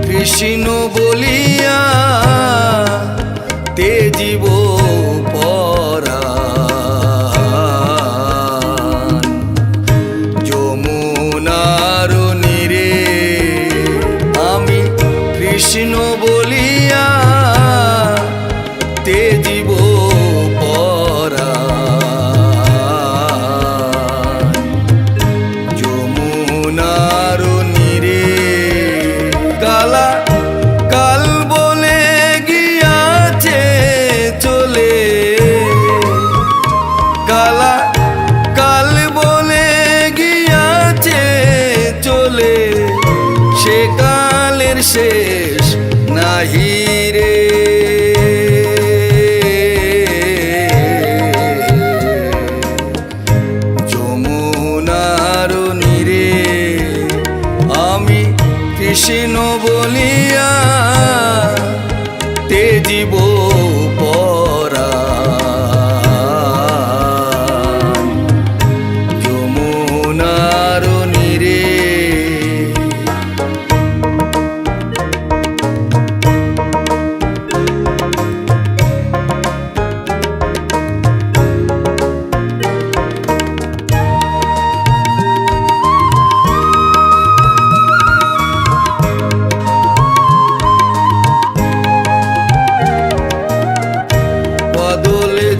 কৃষ্ণ বলিয়া তেজিব পরাণ, যমুনার নীরে আমি কৃষ্ণ বলিয়া তেজিব পরাণ, যমুনার নীরে কালা কাল বলে গিয়াছে চলে, কালা কাল বলে গিয়াছে চলে, সে কালের শেষ নাহি রে। যমুনার নীরে আমি কৃষ্ণ বলিয়া তেজিব পরাণ, যমুনার নীরে।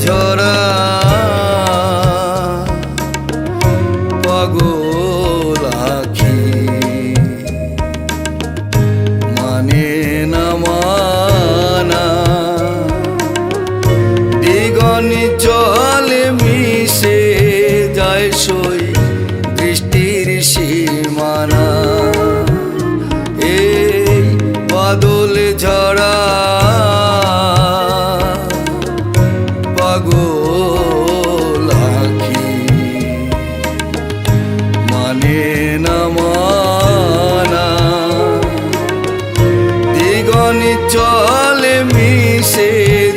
ঝরা পাগল আখি মানে না মানা, দিগনি জলে মিশে যায় সই দৃষ্টির সীমানা। এই বাদল ঝরা পাগল আখি মানে না মানা, দিগনি চলে মিশে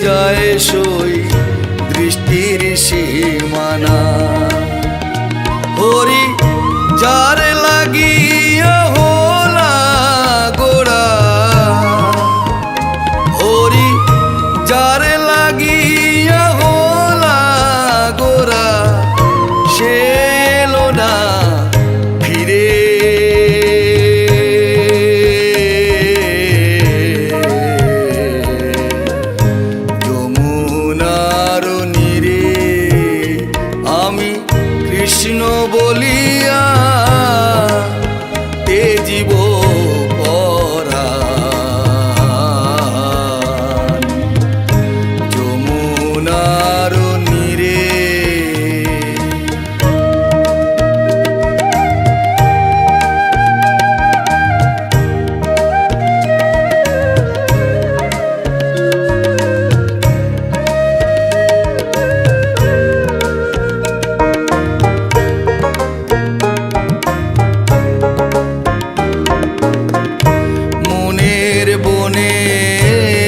যায় সই দৃষ্টির সীমানা। হরি যার লাগিয়া হোলা গোড়া, হরি যার লাগিয়া সে এলো না ফিরে। যমুনার নীরে আমি কৃষ্ণ বলিয়া তেজিব পরাণ, যমুনার নীরে। বনের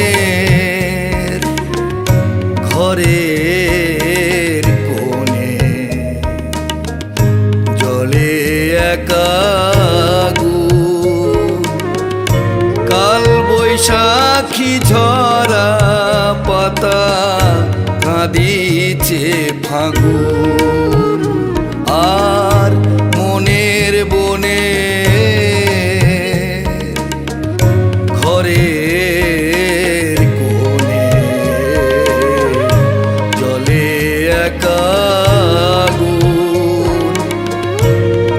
ঘরের কোণে জলে একা আগুন, কাল বৈশাখী ঝরা পাতা কাঁদিছে ফাগুন। আর মনের বনে ঘরের কোণে জলে একা আগুন,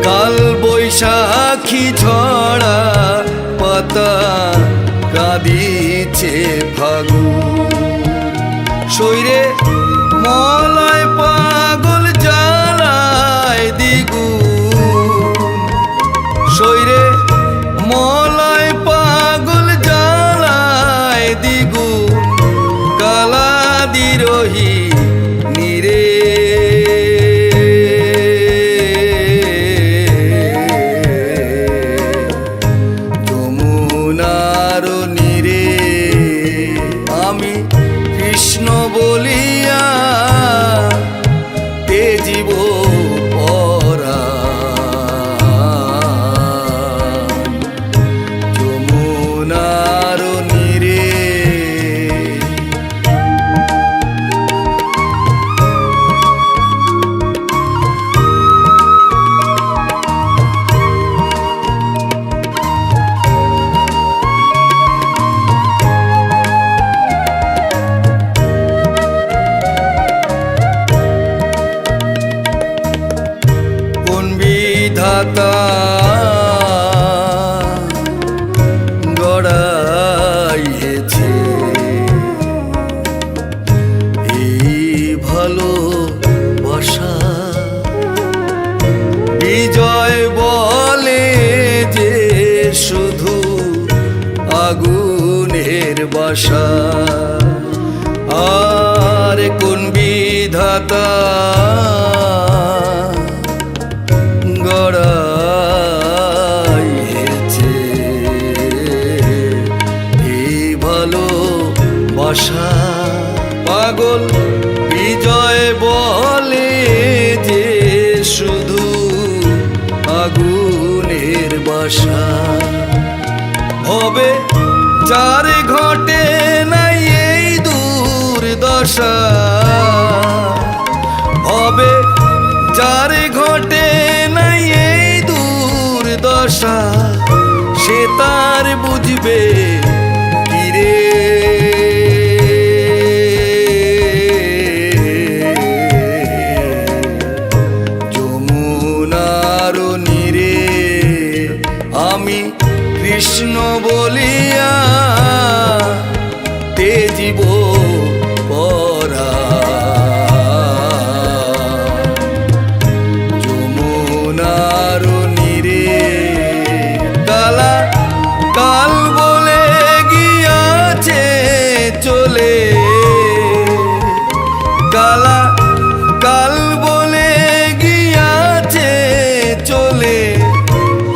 কাল বৈশাখী ঝরা পাতা কাঁদিছে বইছে ফাগুন। শৈরে মলয় পাগল জ্বালায় দ্বিগুণ, শৈরে মলয় পাগল জ্বালায় দ্বিগুণ, কালা দিরোহী নিরে যমুনার নীরে আমি কৃষ্ণ বলিয়া তেজিব পরাণ। যমুনার নীরে বিধাতা গড়াইছে এই ভালোবাসা, বিজয় বলে যে শুধু আগুনের বাসা। আর কোন বিধাতা গড়াইছে এই ভালোবাসা, পাগল বিজয় বলে যে শুধু আগুনের বাসা। হবে যার ঘটে নাই এই দুর্দশা, হবে যার ঘটে নাই এই দুর্দশা, সে তার বুঝবে কিরে যমুনার নীরে আমি কৃষ্ণ বলিয়া তেজিব পরাণ। যমুনার নীরে কালা কাল বলে গিয়াছে চলে, কালা কাল বলে গিয়াছে চলে,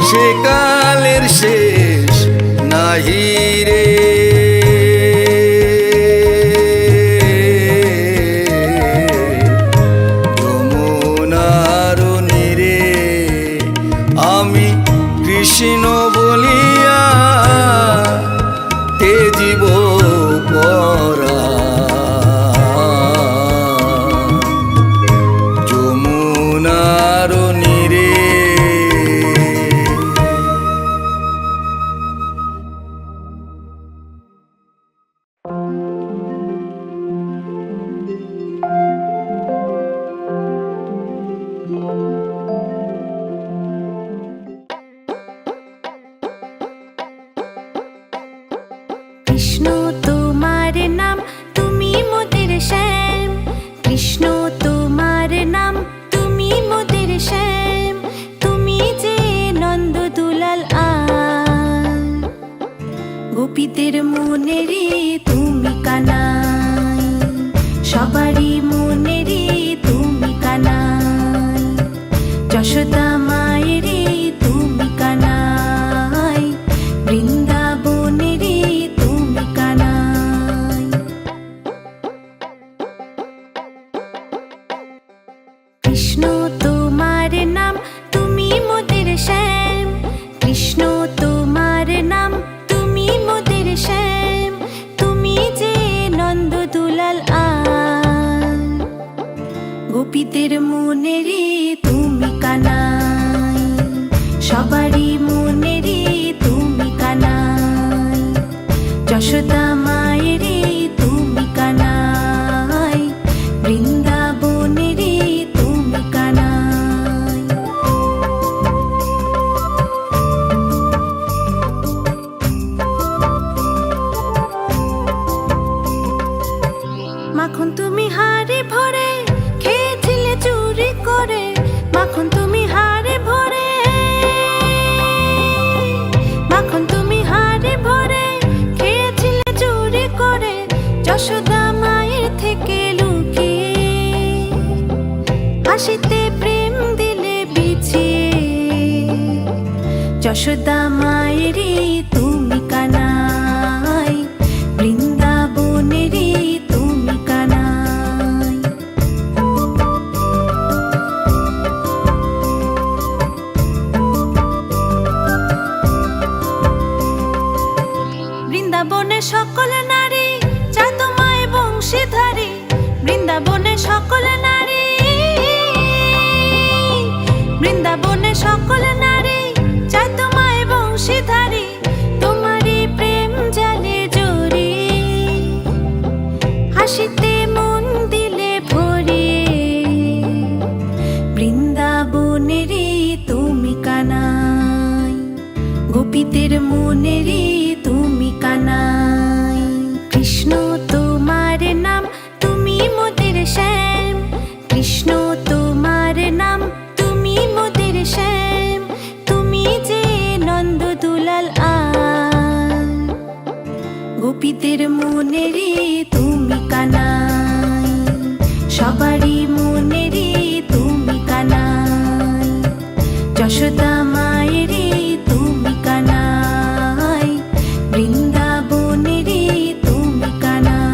সে কালের শেষ নাহি রে। যমুনার নীরে আমি কৃষ্ণ বলিয়া তেজিব পরাণ। যমুনার নীরে কৃষ্ণ তোমার নাম তুমি মোদের শ্যাম, কৃষ্ণ তোমার নাম তুমি মোদের শ্যাম, তুমি যে নন্দ দুলাল আল, গোপীদের মনে রে তুমি কানাই, সবারই মনে রে তুমি কানাই, যশোদা মায়ের রে তুমি কানাই, বৃন্দাবনে রে তুমি কানাই। কৃষ্ণ তোমার নাম তুমি মোদের শ্যাম, কৃষ্ণ তোমার নাম তুমি মোদের শ্যাম, তুমি যে নন্দ দুলাল আল, গোপীদের মনে রে তুমি কানাই, সবারই মনে রে তুমি কানাই, যশোদা মায়ের রে তুমি কানাই, বৃন্দাবনে রে তুমি কানাই। হাসিতে প্রেম দিলে বিছিয়ে, যশোদা মায়েরই তুমি কানাই, বৃন্দাবনেরই তুমি কানাই। বৃন্দাবনের সকল নারী চাঁদ মায় বংশীধারী, বৃন্দাবনের সকল নারী, বৃন্দাবনের সকল নারী চাঁদ মায় বংশীধারী, তোমারই প্রেম জালে জড়িয়ে, হাসিতে মন দিলে ভরিয়ে, বৃন্দাবনেরই তুমি কানাই, গোপীদের মনেরই তুমি কানাই। কৃষ্ণ তোমার নাম তুমি মোদের শ্যাম, কৃষ্ণ তোমার নাম তুমি মোদের শ্যাম, তুমি যে নন্দ দুলাল আল, গোপীদের মনেরই তুমি কানাই, সবারই মনেরই তুমি কানাই, যশোদা মায়েরই তুমি কানাই, বৃন্দাবনেরই তুমি কানাই।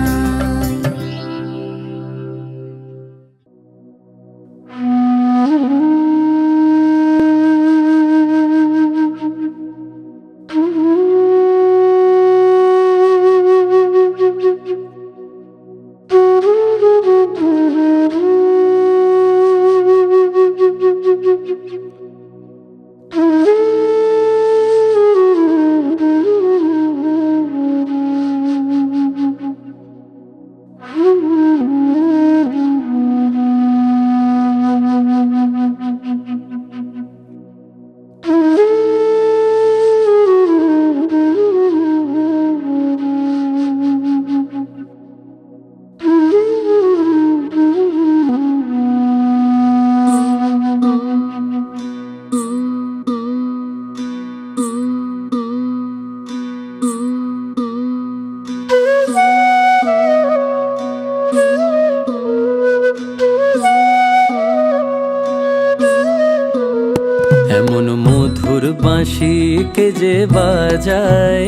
এমন মধুর বাঁশি কে যে বাজায়,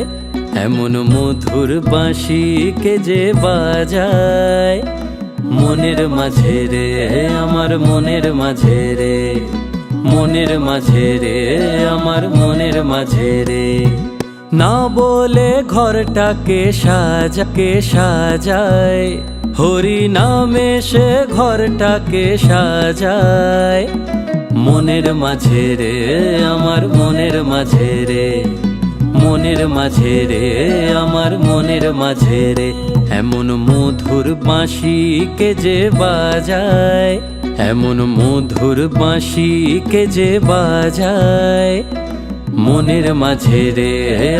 এমন মধুর বাঁশি কে যে বাজায়, মনের মাঝে রে আমার মনের মাঝে রে, মনের মাঝে রে আমার মনের মাঝে রে। না বলে ঘরটাকে সাজায়, হরি নামে সে ঘরটাকে সাজায়, মনের মাঝে রে আমার মনের মাঝে রে, মনের মাঝে রে আমার মনের মাঝে রে। এমন মধুর বাঁশি কে যে বাজায়, এমন মধুর বাঁশি কে যে বাজায়, মনের মাঝে রে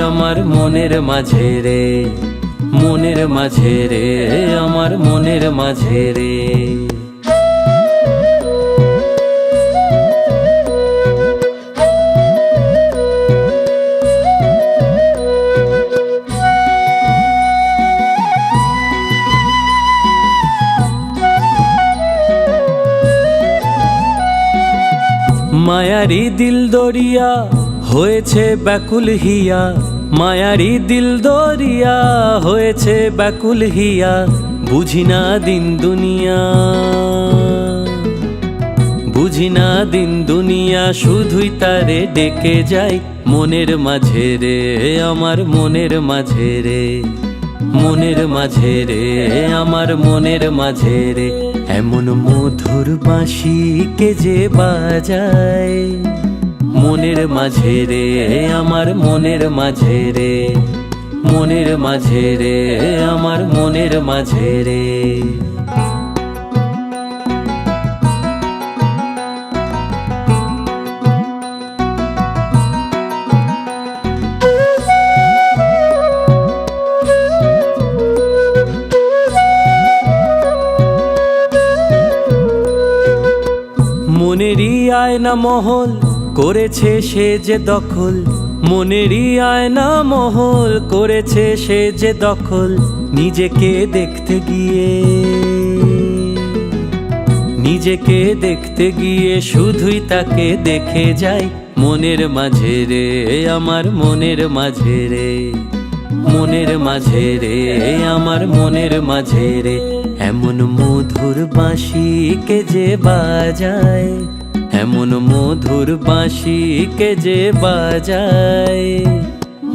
আমার মনের মাঝে রে, মনের মাঝে রে আমার মনের মাঝে রে। মায়ারি দিল দরিয়া হয়েছে ব্যাকুল হিয়া, মায়ারি দিল দরিয়া হয়েছে ব্যাকুল হিয়া, বুঝি না দিন দুনিয়া, বুঝি না দিন দুনিয়া, শুধুই তারে ডেকে যাই মনের মাঝে রে আমার মনের মাঝে রে, মনের মাঝে রে আমার মনের মাঝে রে। এমন মধুর বাঁশি কে যে বাজায়, মনের মাঝে রে আমার মনের মাঝে রে, মনের মাঝে রে আমার মনের মাঝে রে। মনেরই আয়না মহল করেছে সে যে দখল, মনেরই আয়না মহল করেছে সে যে দখল, নিজেকে দেখতে গিয়ে নিজেকে দেখতে গিয়ে শুধুই তাকে দেখে যাই, মনের মাঝে রে আমার মনের মাঝে রে, মনের মাঝে রে আমার মনের মাঝে রে। এমন মধুর বাঁশি কে যে বাজায়, এমন মধুর বাঁশি কে যে বাজায়,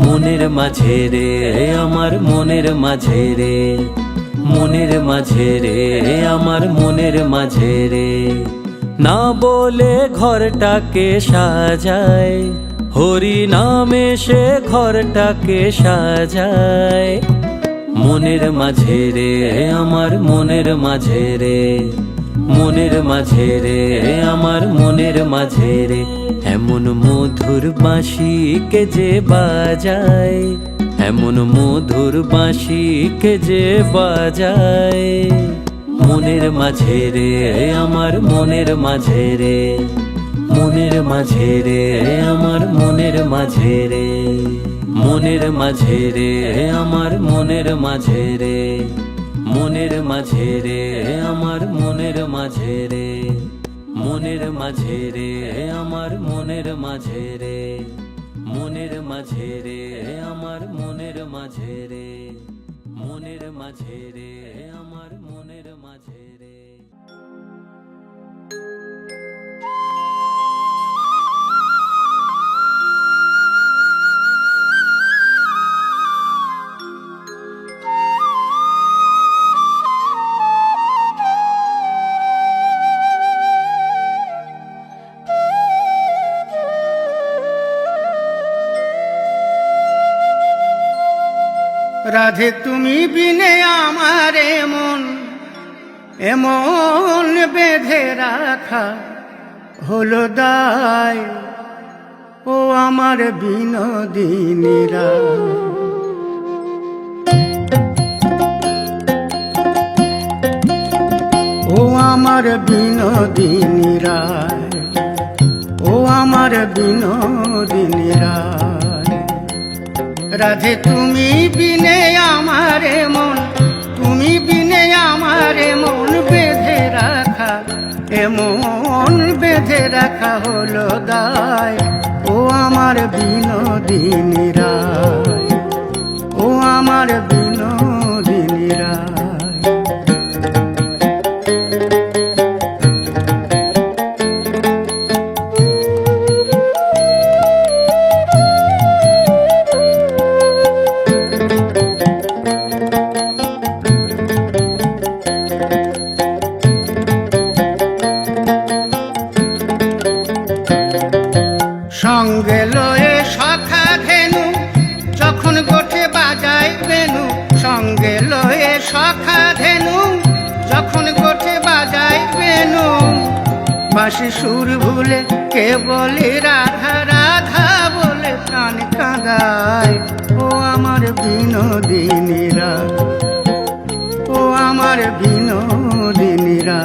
মনের মাঝে রে আমার মনের মাঝে রে, মনের মাঝে রে আমার মনের মাঝে রে। না বলে ঘরটাকে সাজায়, হরি নামে সে ঘরটাকে সাজায়, মনের মাঝে রে আমার মনের মাঝে রে, মনের মাঝে রে আমার মনের মাঝে রে। এমন মধুর বাঁশি কে যে বাজায়, এমন মধুর বাঁশি কে যে বাজায়, মনের মাঝে রে আমার মনের মাঝে রে, মনের মাঝে রে আমার মনের মাঝে রে, মনের মাঝে রে আমার মনের মাঝে রে, মনের মাঝে রে আমার মনের মাঝে রে, মনের মাঝে রে আমার মনের মাঝে রে, মনের মাঝে রে আমার মনের মাঝে রে, মনের মাঝে রে আমার মনের মাঝে রে। রাধে তুমি বিনে আমার এমন এমন বেঁধে রাখা হলো দায়, ও আমার বিনোদিনীরা। ও আমার বিনোদিনীরা, ও আমার বিনোদিনীরা। রাধে তুমি বিনে আমার মন, তুমি বিনে আমার মন বেঁধে রাখা, এমন বেঁধে রাখা হলো দায়, ও আমার বিনোদিনীরা, ও আমার বিনোদিনীরা। সঙ্গে লয়ে সখা ধেনু যখন গোঠে বাজায় বেনু, সঙ্গে লয়ে সখা ধেনু যখন গোঠে বাজায় বেনু। বাঁশি সুর ভুলে কে বলে রাধা রাধা বলে প্রাণ কাঁদায়, ও আমার বিনোদিনীরা, ও আমার বিনোদিনীরা।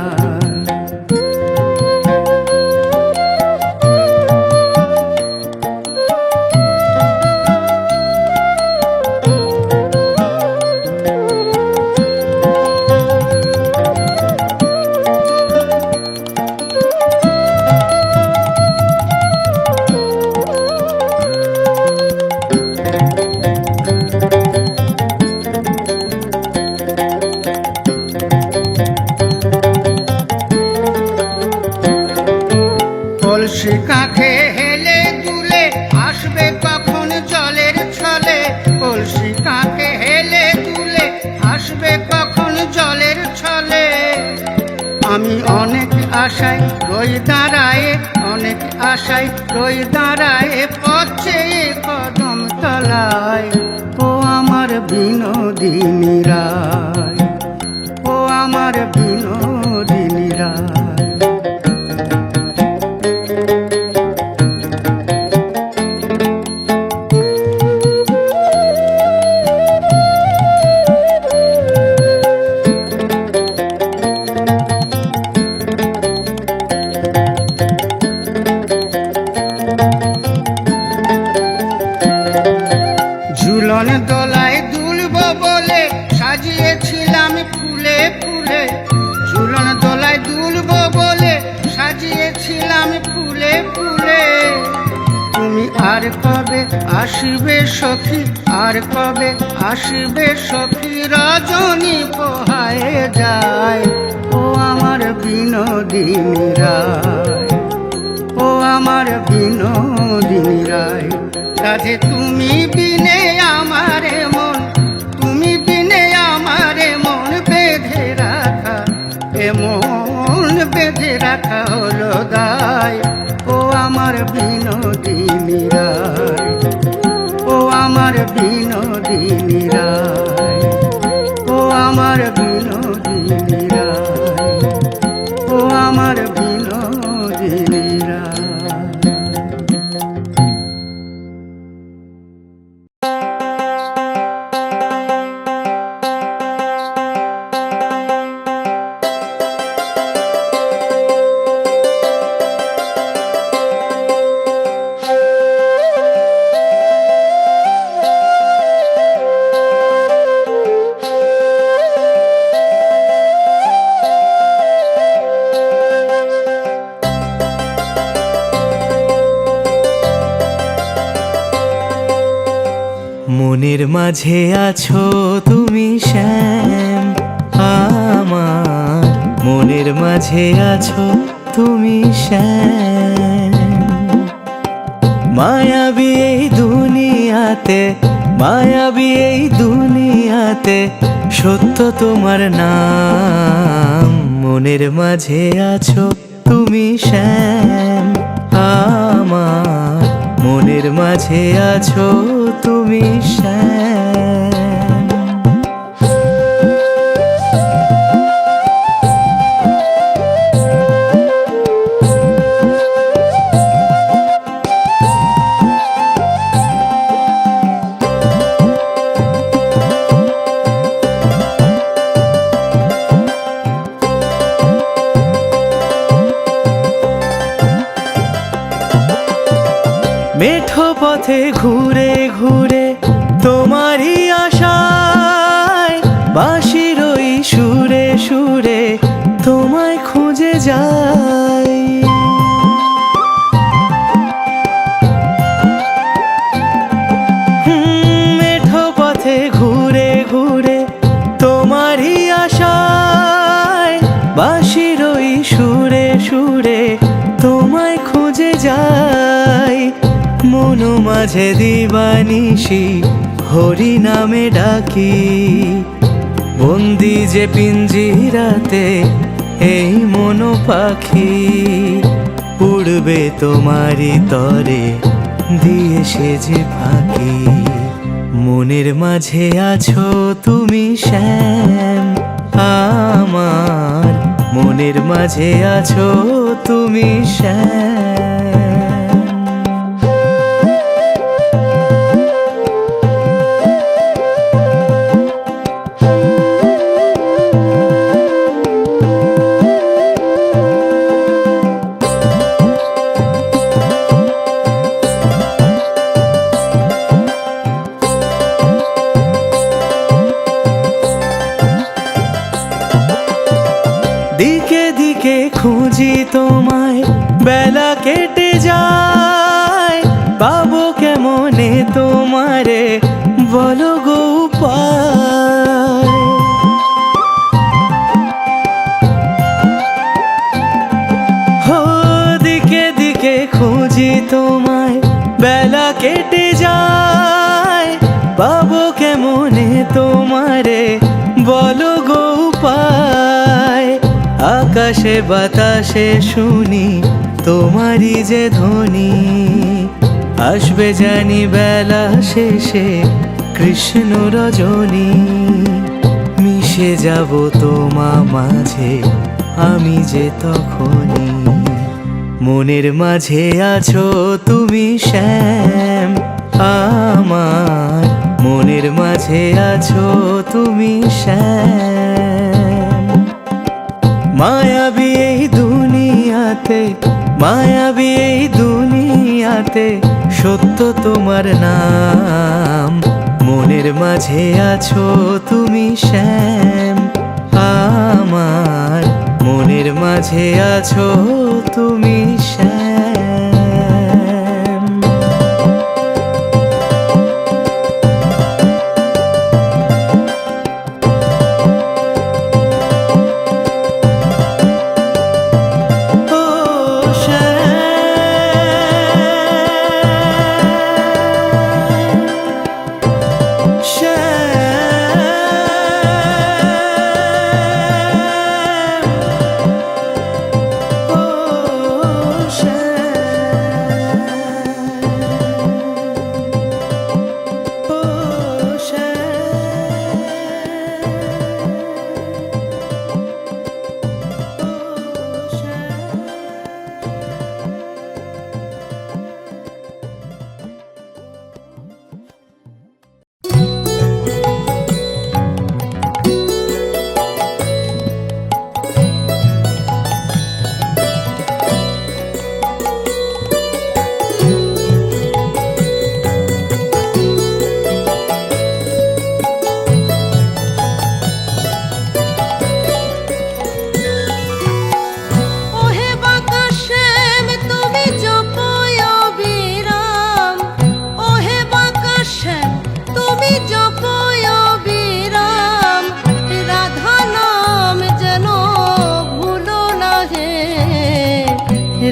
কলসি কাঁখে হেলে দুলে আসবে কখন জলের ছলে, কলসি কাঁখে হেলে দুলে আসবে কখন জলের ছলে। আমি অনেক আশায় রই দাঁড়ায়, অনেক আশায় রই দাঁড়ায় পথে কদম তলায়, ও আমার বিনোদিনীরা, ও আমার বিনোদিনীরা। ঝুলন দোলায় দুলব বলে সাজিয়েছিলাম ফুলে ফুলে, ঝুলন দোলায় দুলব বলে আর কবে আসবে সখী, আর কবে আসবে সখী, রজনী পোহায় যায়। ও আমার বিনোদিনী রায়, ও আমার বিনোদিনী রায়। রাধে তুমি বিনে আমারে মন, তুমি বিনে আমারে মন বেঁধে রাখা, এ মন বেঁধে রাখা হলো দায়। ও আমার বিনোদিনী রায়, ও আমার বিনোদিনী রায়, ও আমার বিনোদিনী রায়, ও আমার বিনোদিনী রায়। মনের মাঝে আছো তুমি শ্যাম আমার, মনের মাঝে আছো তুমি শ্যাম। মায়াবী এই দুনিয়াতে, মায়াবী এই দুনিয়াতে সত্য তোমার নাম। মনের মাঝে আছো তুমি শ্যাম আমার, মনের মাঝে আছো তুমি শ্যাম। মেঠো পথে ঘুরে ঘুরে তোমারই আশায়, বাঁশির ওই সুরে সুরে তোমায় খুঁজে যাই। মেঠো পথে ঘুরে ঘুরে তোমারই আশায়, বাঁশির ওই সুরে সুরে তোমায় খুঁজে যাই। মন মাঝে দিবানিশি হরি নামে ডাকি, বন্দি যে পিঞ্জিরাতে এই মন পাখি। উড়বে তোমারি তরে দিয়ে সে যে ফাঁকি। মনের মাঝে আছো তুমি শ্যাম আমার, মনের মাঝে আছো তুমি শ্যাম। দিকে দিকে খুঁজি তোমায়, বেলা কেটে যায়। পাবো কেমনে তোমারে বলো গো উপায়। হো দিকে দিকে খুঁজি তোমায়, বেলা কেটে যায়। পাবো কেমনে তোমারে বলো গো উপায়। আকাশে বাতাসে শুনি তোমারই যে ধ্বনি, আসবে জানি বেলা শেষে কৃষ্ণ রজনী। মিশে যাব তোমা মাঝে আমি যে তখনই। মনের মাঝে আছো তুমি শ্যাম আমার, মনের মাঝে আছো তুমি শ্যাম। মায়াবী এই দুনিয়াতে, মায়াবী এই দুনিয়াতে সত্য তোমার নাম। মনের মাঝে আছো তুমি শ্যাম আমার, মনের মাঝে আছো তুমি শ্যাম।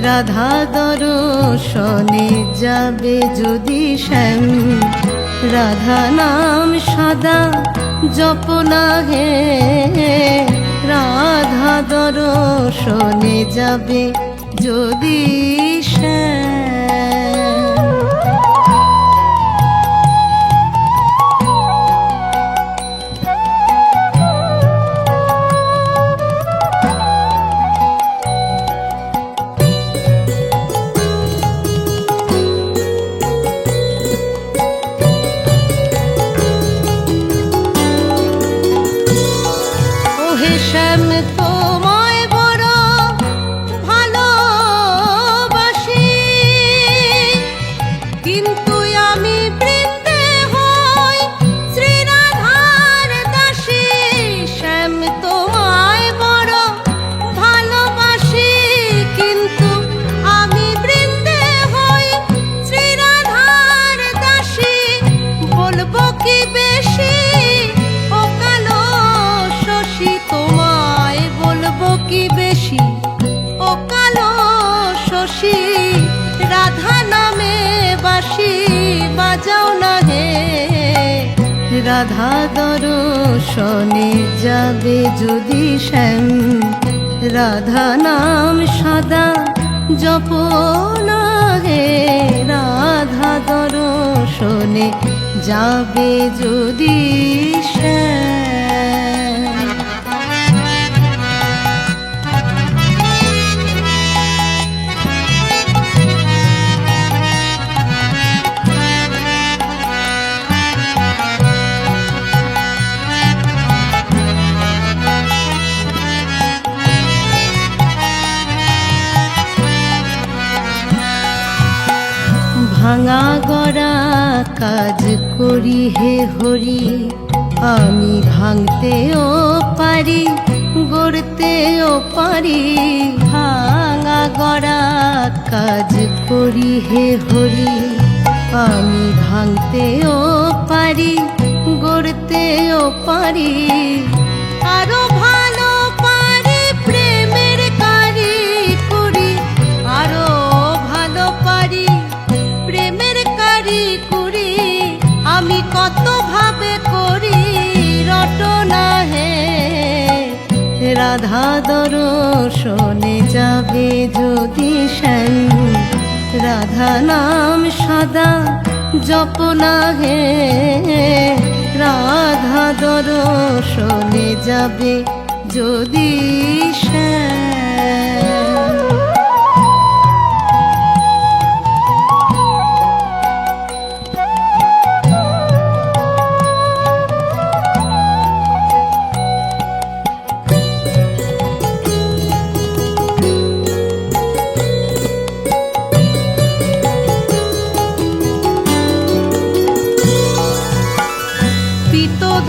রাধা দর্শনে যাবে যদি শ্যাম, রাধা নাম সদা জপনা হে, রাধা দর্শনে যাবে যদি শ্যাম। শ্যাম তোমায় বড় ভালোবাসি, কিন্তু আমি বৃন্দে হই শ্রীরাধার দাসী। শ্যাম তোমায় বড় ভালোবাসি, কিন্তু আমি বৃন্দে হই শ্রীরাধার দাসী। বলবো কি বেশি ও কালো শশী, তোমায় বলবো কি বেশি ও কালো শশী। রাধা নামে বাঁশি বাজাও না হে, রাধা দর্শনে যাবে যদি শ্যাম, রাধা নাম সদা জপনা হে, রাধা দর্শনে যাবে যদি শ্যাম। ভাঙা গড়া কাজ করি হে হরি, আমি ভাঙতেও পারি গড়তেও পারি। ভাঙা গড়া কাজ করি হে হরি, আমি ভাঙতেও পারি গড়তেও পারি। আরো ভালো পারি প্রেমের কারিগরি, আরো ভালো পারি প্রেমের কারিগরি। আমি কত ভাবে করি রটনা হে, রাধা দর্শনে যাবে যদি শ্যাম, রাধা নাম সদা জপনা হে, রাধা দর্শনে যাবে যদি শ্যাম।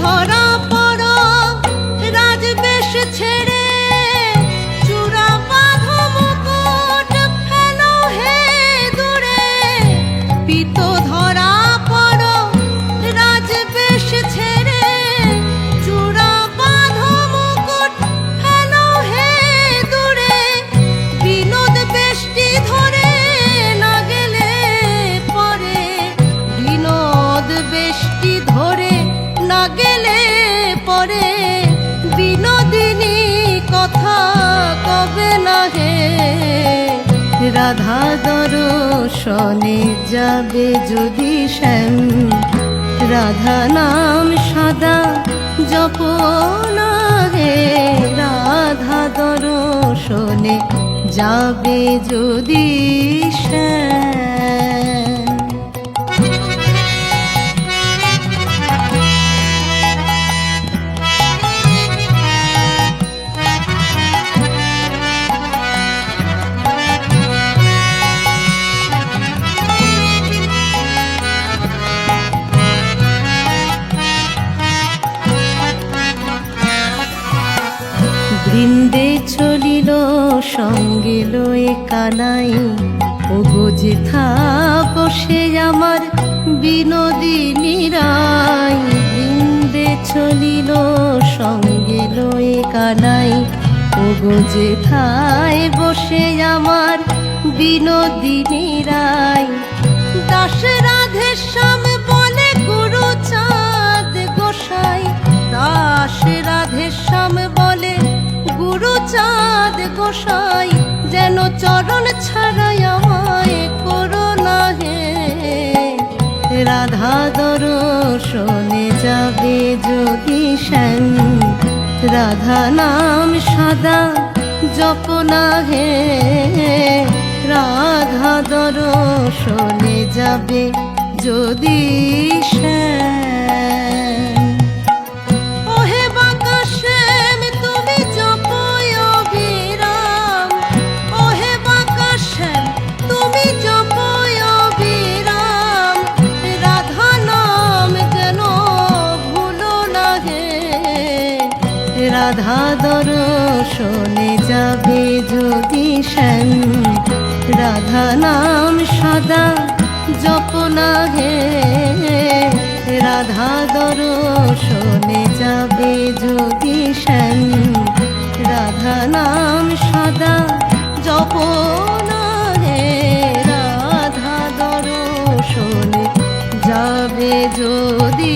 ধরা পড় রাজবেশ ছেড়ে, চূড়া বাঁধো মুকুট ফেলো হে দূরে। পিত ধরা পড় রাজবেশ ছেড়ে, চূড়া বাঁধো মুকুট ফেলো হে দূরে। বিনোদ বেষ্টি ধরে না গেলে পরে, বিনোদ বেষ্টি ধরে না গেলে পরে, বিনোদিনী কথা কবে না হে, রাধা দর্শনে যাবে যদি শ্যাম, রাধা নাম সদা জপনা হে, রাধা দর্শনে যাবে যদি শ্যাম। বৃন্দে চলিল সঙ্গে লয়ে কানাই, ওগো যেথা বসে আমার বিনোদিনী রাই। বৃন্দে চলিল সঙ্গে লয়ে কানাই, ওগো যেথায় বসে আমার বিনোদিনী রায়। দাস রাধে শ্যাম বলে গুরু চাঁদ গোসাই, দাস রাধে শ্যাম বলে গুরু চাঁদ গোসাই, যেন চরণ ছাড়াই আমায় করো না হে। রাধা দর্শনে যাবে যদি শ্যাম, রাধা নাম সদা জপনা হে। রাধা দর্শনে যাবে যদি শ্যাম। ওহে বাঁকা শ্যাম তুমি জপয় অবিরাম, ওহে বাঁকা শ্যাম তুমি জপয় অবিরাম, রাধা নাম যেন ভুলো না হে। রাধা দর্শনে যাবে যদি শ্যাম, রাধা নাম সদা জপনা হে। রাধা দর্শনে যাবে যদি শ্যাম, রাধা নাম সদা জপনা হে। রাধা দর্শনে যাবে যদি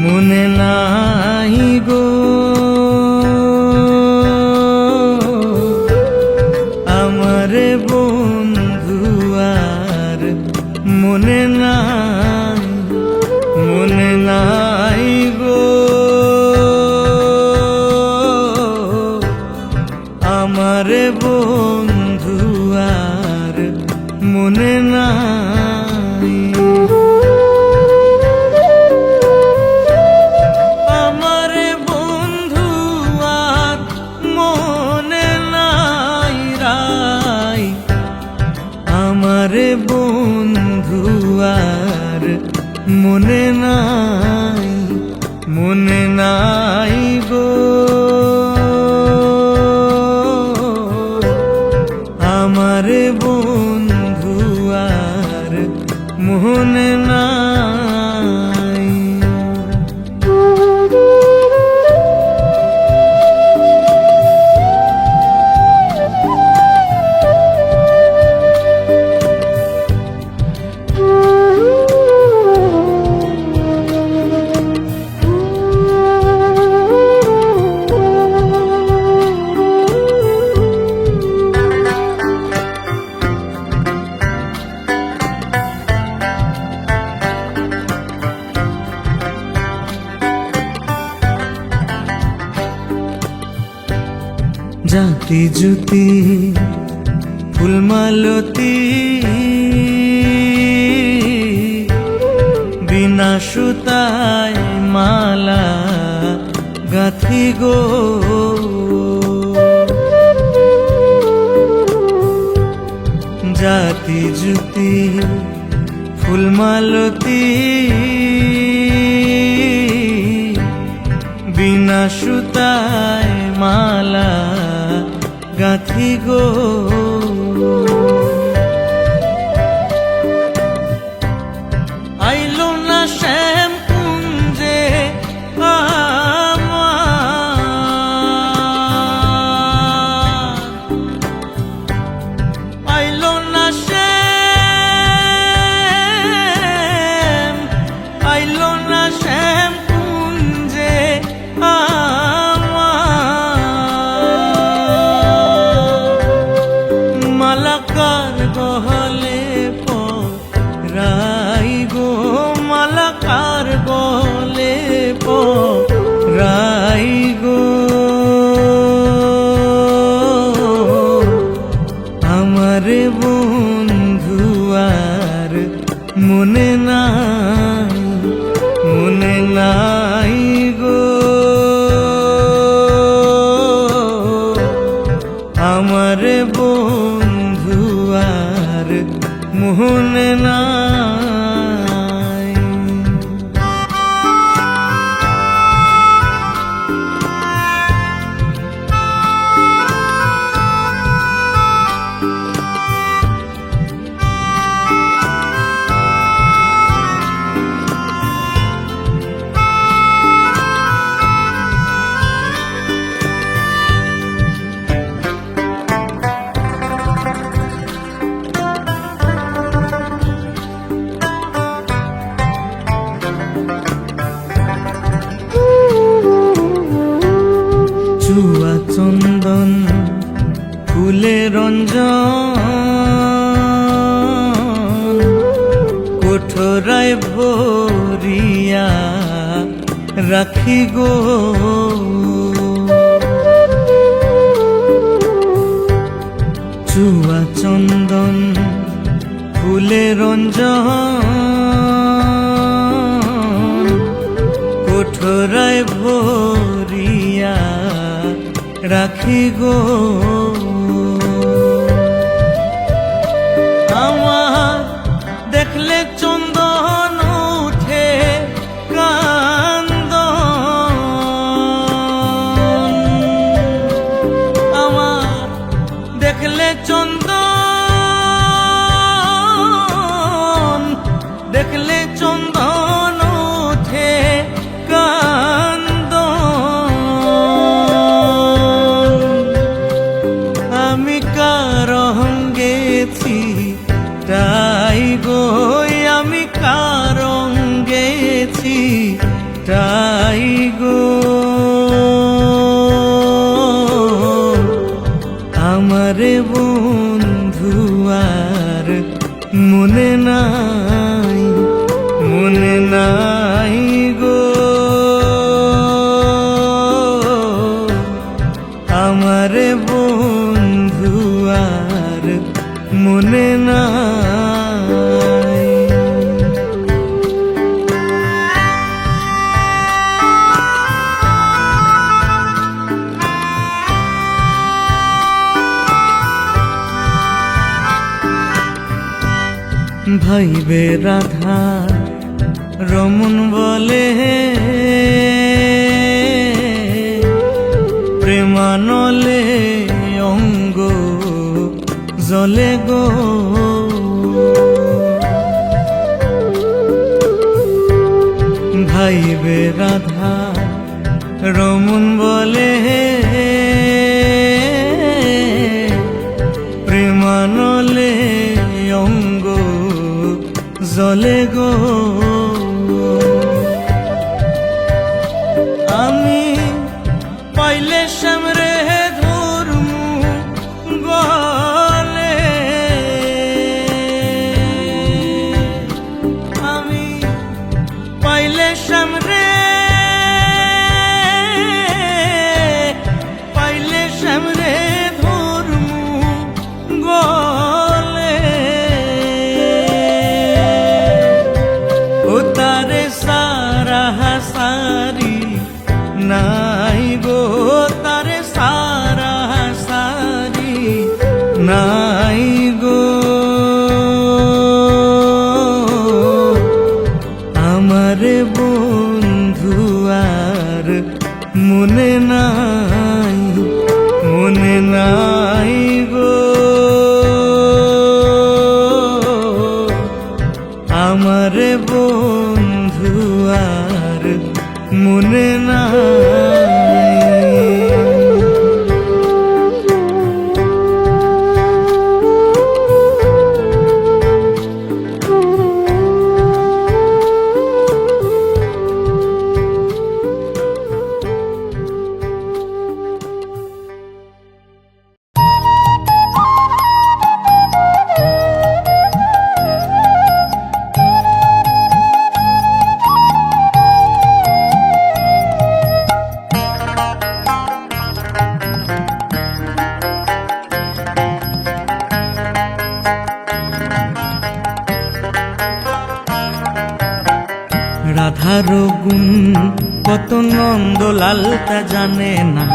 মনে নাই গো আমার বন্ধু আর মনে নাই, মনে নাই গো আমার বন্ধু আর মনে নাই। আমার বন্ধু আর মনে নাই রাই, আমার বন্ধু আর মনে নাই, মনে নাই গো আমার বন্ধু আর মনে নাই। জাতি জুতি ফুলমালতি বিনা সুতায় মালা গাথি গো, জাতি জুতি ফুলমালতি বিনা সুতায় মালা গাথি গো। আইলো না শ্যাম কুঞ্জে আমার, আইলো না শ্যাম, আইলো না শ্যাম কুঞ্জে আমার। মনে নাই। চুয়া চন্দন ফুলে রঞ্জন কোঠরায় ভরিয়া রাখি গো। চুয়া চন্দন ফুলে রঞ্জন কোঠরায় ভরিয়া রাখি গো। আমার দেখলে চন্দন উঠে কান্দন, আমার দেখলে চন্দন, দেখলে চন্দন উঠে আমি কারণ গেছি তাই গো, আমি কারণ গেছি তাই গো। আমারে বন্ধু আর মনে নাই, মনে নাই গো। আমারে বন্ধু আর মনে নাই। ভাইবে রাধা রমন বলে প্রেমানলে অঙ্গ জলে গো। ভাইবে রাধা রমন বলে প্রেমানলে অঙ্গ জলে গো। আমি পাইলে সামরে ধরমু গলে, আমি পাইলে সামরে, পাইলে সামরে ধরমু গলে। ও তারে সারা সারি নাই গো, তারে সারা সারি নাই গো। আমারে বন্ধু আর মনে নাই, মনে নাই গো। আমারে বন্ধু আর মনে নাই। রাধার গুণ কত নন্দলাল তা জানে না,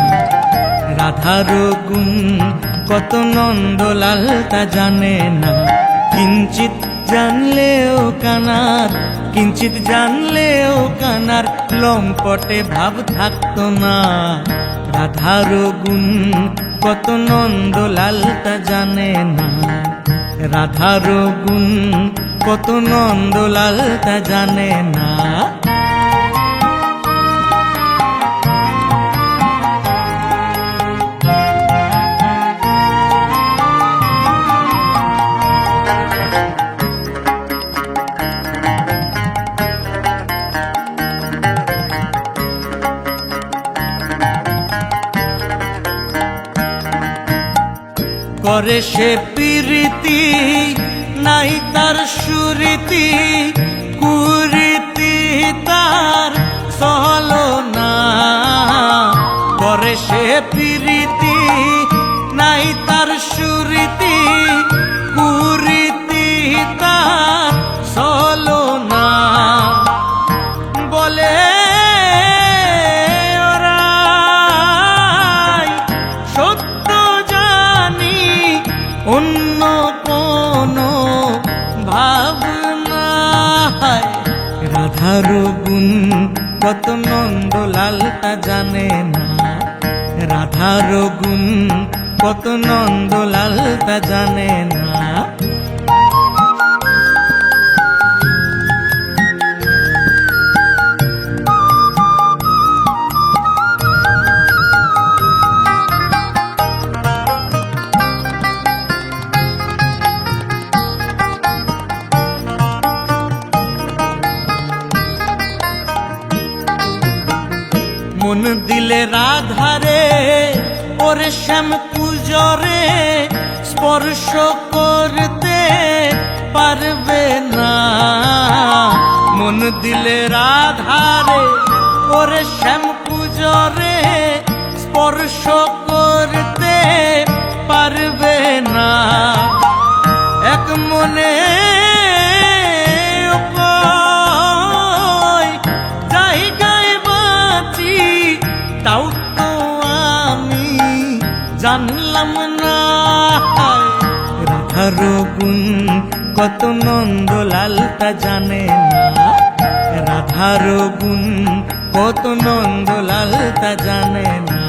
রাধার গুণ কত নন্দলাল তা জানে না। কিঞ্চিত জানলেও কানার, কিঞ্চিত জানলেও কানার লম্পটে ভাব থাকতো না। রাধার গুণ কত নন্দলাল তা জানে না, রাধার গুণ কত নন্দলাল তা জানে না। করে সে প্রীতি নাই তার সুরীতি, কুরীতি তার সহলো না। করে সে প্রীতি নাই তার সুরীতি, কুরীতি তার সহলো না। বলে অন্য কোনো ভাবনা। রাধার গুণ কত নন্দলাল তা জানে না, রাধার গুণ কত নন্দলাল তা জানে না। মন দিলে রাধারে ওরে শ্যাম পুজরে স্পর্শ করতে পারবে না। মন দিলে রাধারে ওরে শ্যাম পুজরে স্পর্শ করতে পারবে না। এক মনে তাও তো আমি জানলাম না। রাধার গুণ কত নন্দলাল তা জানে না, রাধার গুণ কত নন্দলাল তা জানে না।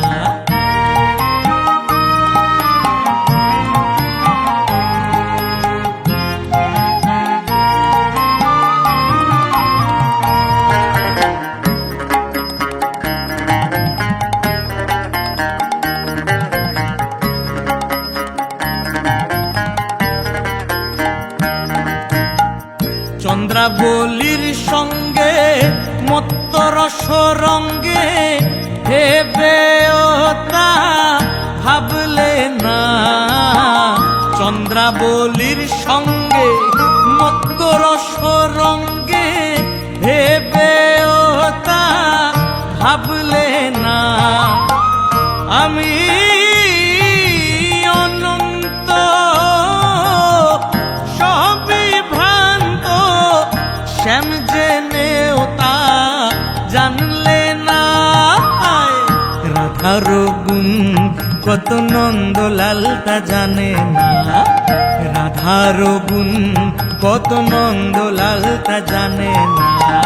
চন্দ্রাবলীর সঙ্গে মত্ত রস রঙ্গে হেবে তা ভাবলে না। চন্দ্রাবলীর সঙ্গে মত্ত রস রঙ্গে হেবে তা ভাবলে না। আমি অনন্ত সবই ভ্রান্ত, শ্যাম জেনেও তা জানলে না। রাধার গুণ কত নন্দলাল তা জানে না, রাধার গুণ কত নন্দলাল তা জানে না।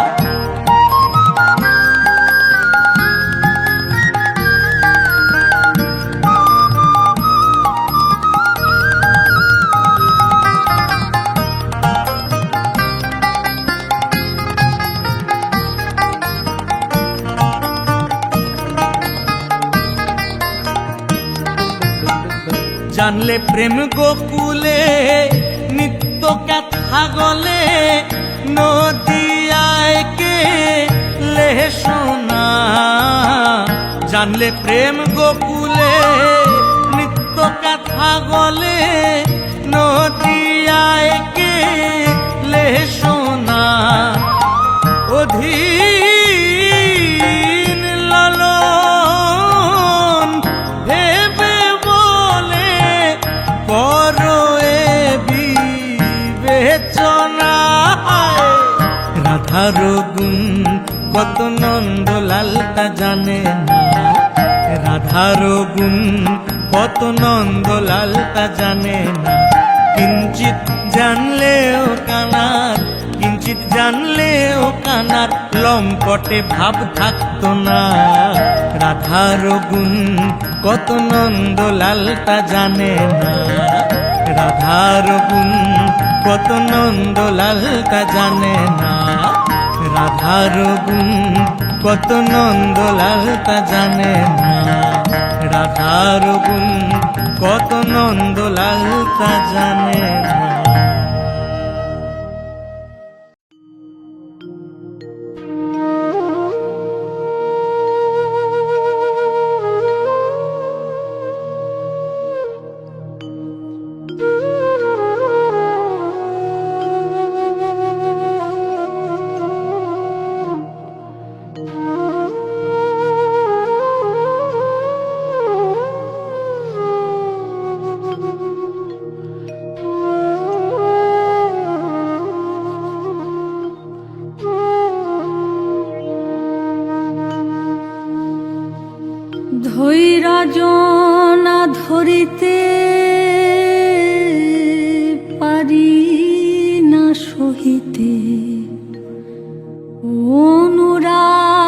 জানলে প্রেম গোকুলে নিত্য কথা গলে, নদিয়ায় কে লে সোনা। জানলে প্রেম গোকুলে নিত্য কথা গলে, নদিয়ায় কে লে সোনা। অধীন লালন ভেবে বলে করো এ বিবেচনা। রাধার গুণ কত নন্দলাল তা জানে না, রাধার গুণ কত নন্দলাল তা জানে না। কিঞ্চিত জানলেও কানার, কিঞ্চিত জানলেও কানার লম্পটে ভাব থাকতো না। রাধার গুণ কত নন্দলাল তা জানে না, রাধার গুণ কত নন্দলাল তা জানে না, রাধার গুণ কত নন্দলাল তা জানে না, রাধার গুণ কত নন্দলাল তা জানে না। ধৈর্যনা ধরিতে পারি না সহিতে, অনুরাগে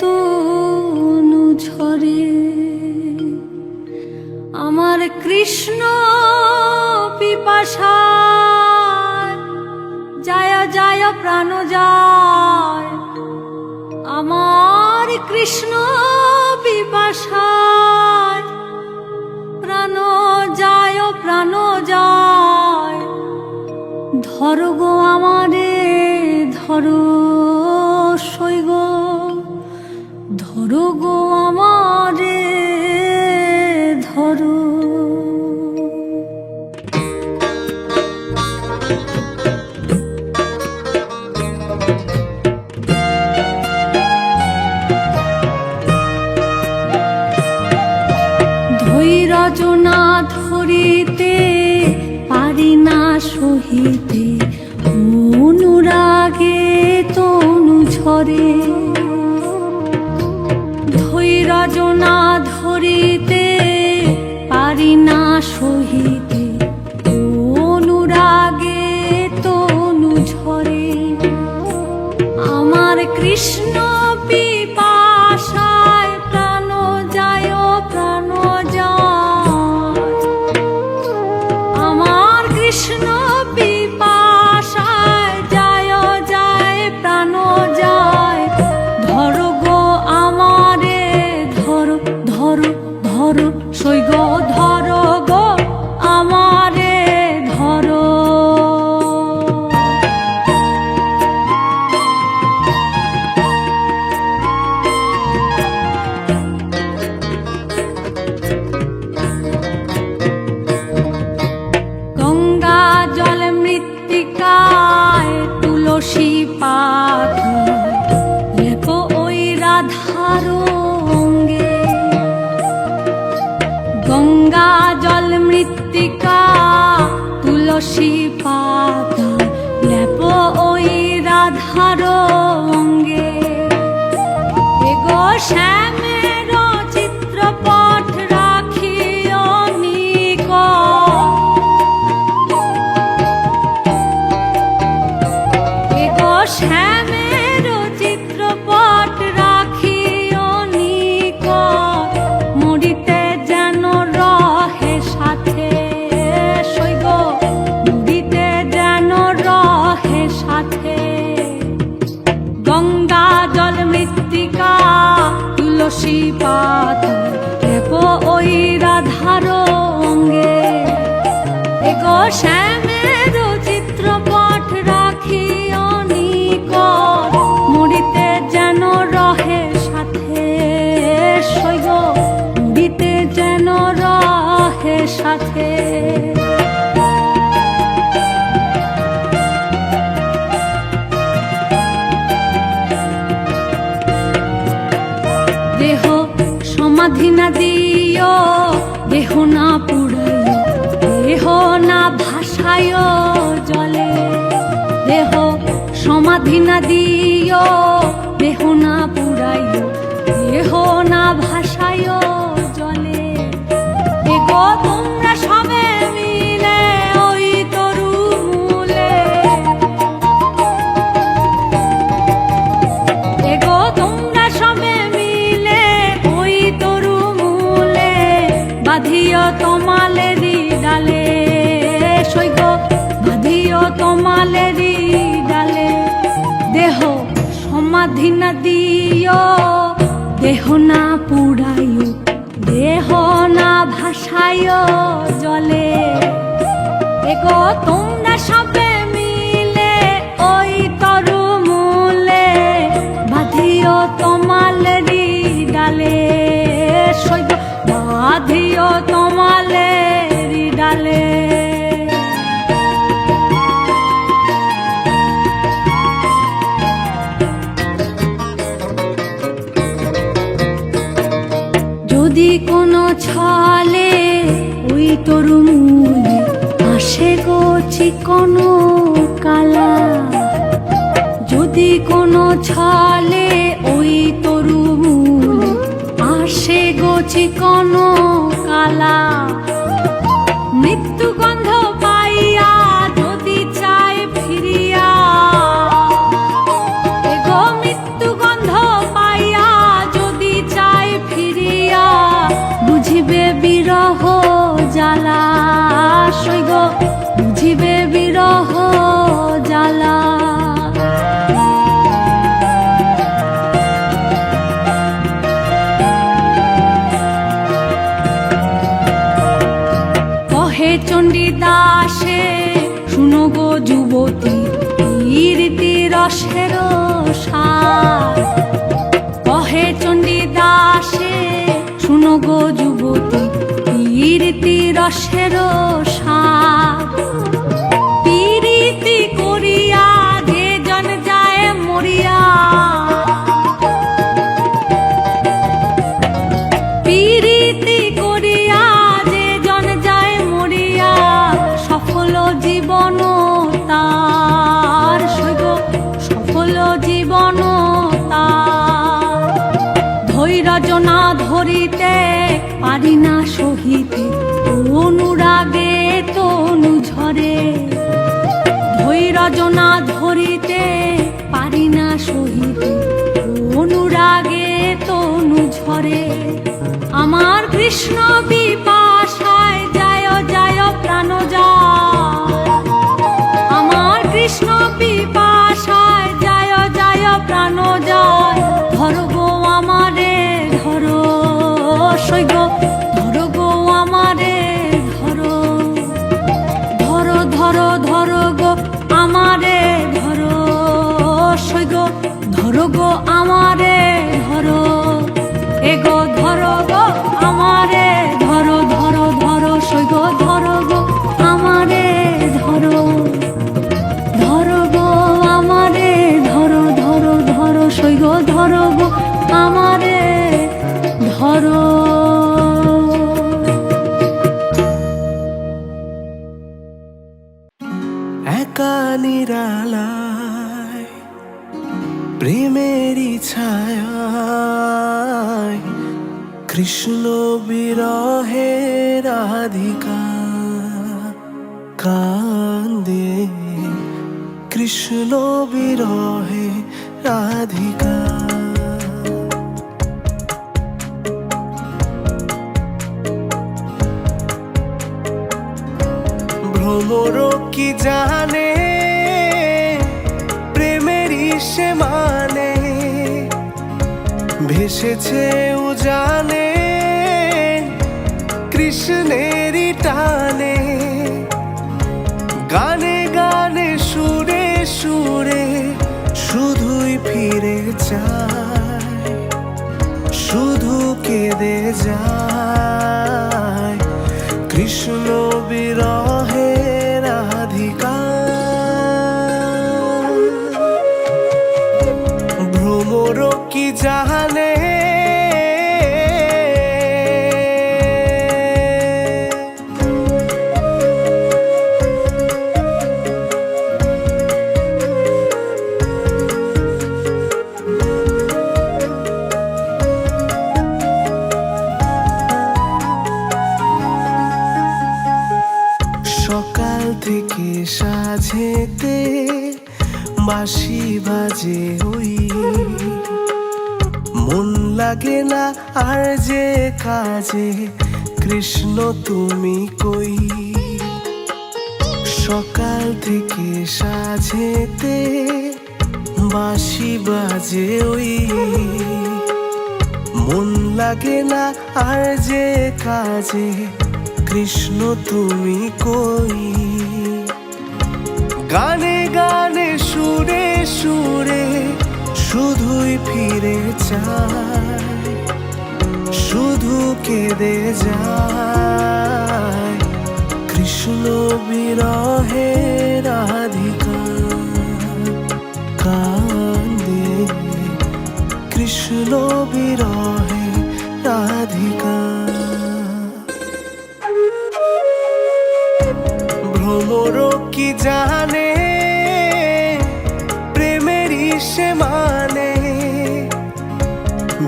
তনু ঝরে। আমার কৃষ্ণ পিপাসা যায় যায় প্রাণ যায়, আমার কৃষ্ণ পিপাসায় প্রাণ যায় প্রাণ যায়। ধরো গো আমারে ধরো সইগ, ধরো গো আমারে ধরো। ধৈর্যনা ধরিতে পারি না সহিতে, অনুরাগে তনু ঝরে। ধৈর্যনা ধরিতে পারি না সহিতে, অনুরাগে তনু ঝরে। আমার কৃষ্ণ পিপাসায় প্রাণ যায় প্রাণ যায়, আমার কৃষ্ণ পিপাসায় যায় যায় প্রাণ যায়। ধরো গো আমারে ধরো ধরো ধরো সইগ, ধরো গো আমারে ধরো। গঙ্গা জল মৃত্তিকায় তুলসী পাতা লেপো ওই রাধার অঙ্গে। গঙ্গা জল মৃত্তিকা তুলসী পাতা লেপো ওই রাধার অঙ্গে। এগো শ্যামের চিত্রপট রাখিও নিকট, এগো শ্যামের চিত্রপট রাখিও নিকট। মরিতে যেন রহে সাথে সইগ, মরিতে যেন রহে সাথে। গঙ্গা জল মৃত্তিকা তুলসী পাতা লেপো ওই রাধার অঙ্গে। এগো শ্যামের চিত্রপট রাখিও নিকট, মরিতে যেন রহে সাথে সইগ, মরিতে যেন রহে সাথে। দেহ সমাধি না দিও, দেহ না পুড়াইও, দেহ না ভাসাইও জলে। দেহ সমাধি না দিও, দেহ না পুড়াইও, দেহ না ভাসাইও জলে। এগো তোমরা সবে বাঁধিও তোমালেরি ডালে সৈগ বাঁধিও তোমালেরি ডালে দেহ সমাধি না দিও দেহ না পুড়াইও দেহ না ভাসাইও জলে এগো তোমরা সবে মিলে ওই তরু মূলে বাঁধিও তোমালেরি ডালে সৈব বাঁধিও তোমালেরি ডালে যদি কোনো ছলে ওই তরু মূলে আসে গো চিকনো কালা যদি কোনো ছলে ওই তরু মূলে আসে গো চিকনো কালা মৃত্যু গন্ধ পাইয়া যদি চায় ফিরিয়া এগো মৃত্যু গন্ধ পাইয়া যদি চায় ফিরিয়া বুঝিবে বিরহ জ্বালা সৈগ বুঝিবে বিরহ জ্বালা কহে চণ্ডীদাসে শুনো গো যুবতী কীর্তি রসের সার কহে চণ্ডীদাসে শুনো গো যুবতী কীর্তি রসের সার পীড়িতি করিয়া যে জন যায় মরিয়া পীড়িতি করিয়া যে জন যায় মরিয়া সফল জীবন তার সৈব সফল জীবন তার ধৈর্য না ধরিতে পারি না সহিতে অনুরাগে তনু ঝরে ধৈর্য না ধরিতে পারি না সহিতে অনুরাগে তনু ঝরে আমার কৃষ্ণ বিপাশায় যায় যায় প্রাণ যায় আমার কৃষ্ণ বিপাশায় যায় যায় প্রাণ যায় ধরো গো আমারে ধরো সৈগ ধরো গো আমারে ধরো ধরো ধরো ধরো গো আমারে ধরো সৈগ ধরো গো আমারে ধরো এগো ধরো গো আমারে ধরো ধরো ধরো সৈগ ধরো গো আমারে ধরো ধরো গো আমারে ধরো ধরো ধরো সৈগ ধরো গো আমারে ধরো একা নিরালায় প্রেমেরই ছায়ায় কৃষ্ণ বিরহে রাধিকা কান্দে কৃষ্ণ বিরহে রাধিকা ভ্রমর কি জানে প্রেমেরই সে মানে ভেসেছে উজানে কৃষ্ণেরই টানে গানে গানে সুরে সুরে শুধুই ফিরে যায় শুধু কেঁদে যায় কৃষ্ণ বিরহে রাধিকা ভ্রমর কি জানে সকাল থেকে সাঝেতে বাঁশি বাজে ওই মন লাগে না আর যে কাজে কৃষ্ণ তুমি কই। সকাল থেকে সাঝেতে বাঁশি বাজে ওই, মন লাগে না আর যে কাজে, কৃষ্ণ তুমি কই। গানে গানে সুরে সুরে শুধুই ফিরে চাই, শুধু কেঁদে যায় কৃষ্ণ বিরহে রাধিকা কান্দে, কৃষ্ণ বিরহে রাধিকা। ভ্রমর কি জানে প্রেমেরই সে মানে,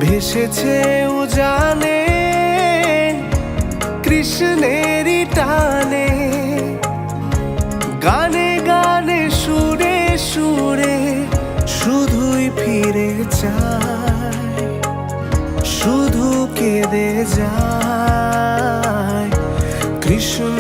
ভেসেছে উজানে কৃষ্ণেরই টানে। গানে গানে সুরে সুরে শুধুই ফিরে চায়, শুধু কেঁদে যায় কৃষ্ণ